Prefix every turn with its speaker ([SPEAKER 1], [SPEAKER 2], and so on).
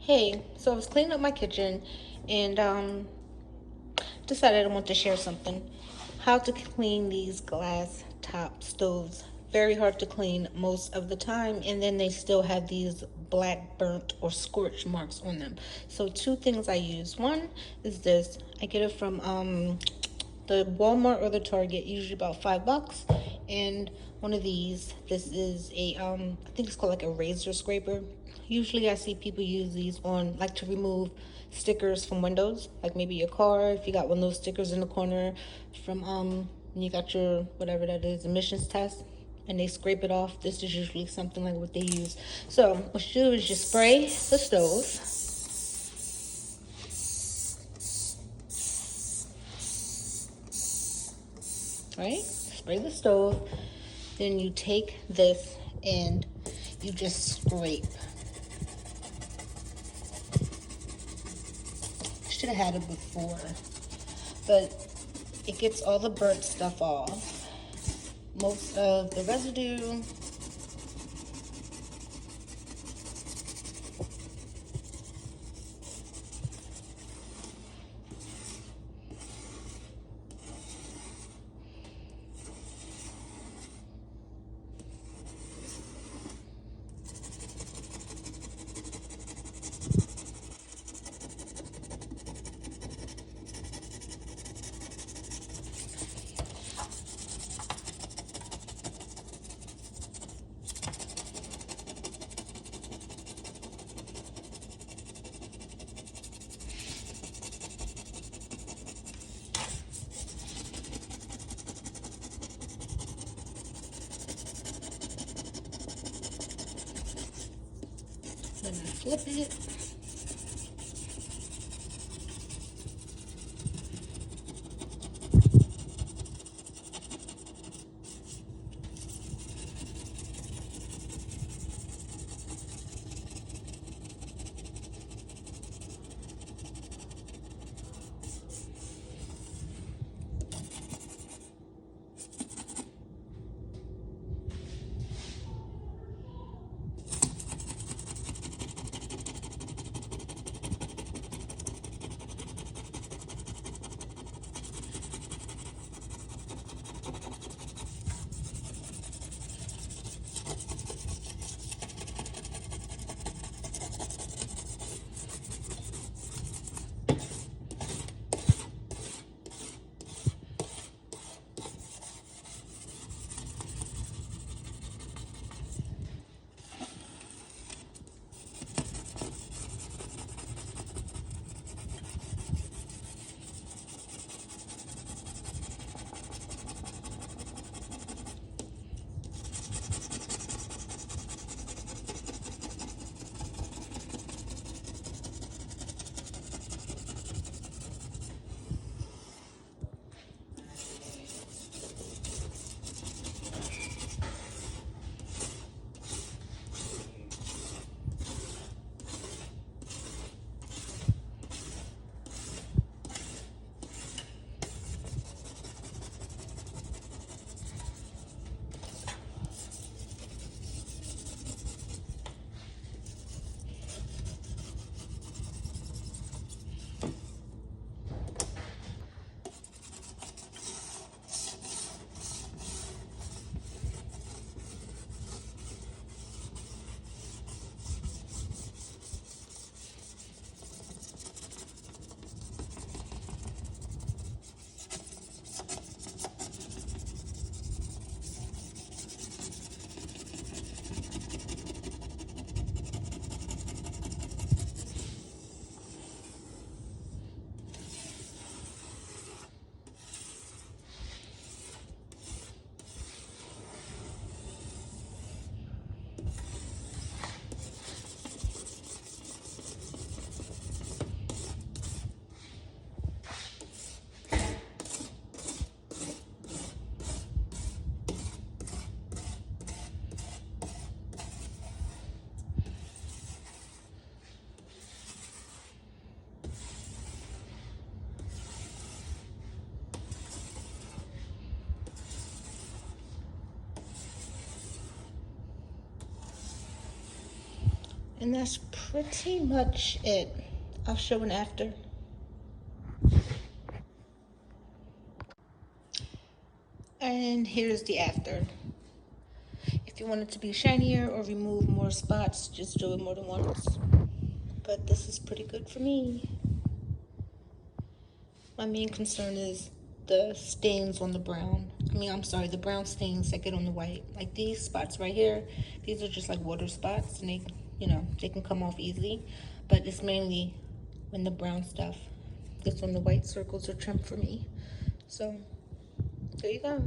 [SPEAKER 1] Hey, so I was cleaning up my kitchen and decided I want to share something. How to clean these glass top stoves. Very hard to clean most of the time, and then they still have these black burnt or scorch marks on them. So two things I use. One is this. I get it from the Walmart or the Target, usually about $5. And one of these, this is a I think it's called like a razor scraper. Usually I see people use these on like to remove stickers from windows, like maybe your car, if you got one of those stickers in the corner from when you got your whatever that is, emissions test, and they scrape it off. This is usually something like what they use. So what you do is just spray the stove, right? Spray the stove. Then you take this and you just scrape. Should have had it before, but it gets all the burnt stuff off. Most of the residue. Then I flip it. And that's pretty much it. I'll show an after. And here's the after. If you want it to be shinier or remove more spots, just do it more than once. But this is pretty good for me. My main concern is the stains on the brown. I'm sorry, the brown stains that get on the white. Like these spots right here, these are just like water spots and they can come off easily. But it's mainly when the brown stuff gets on the white circles or trim for me. So, there you go.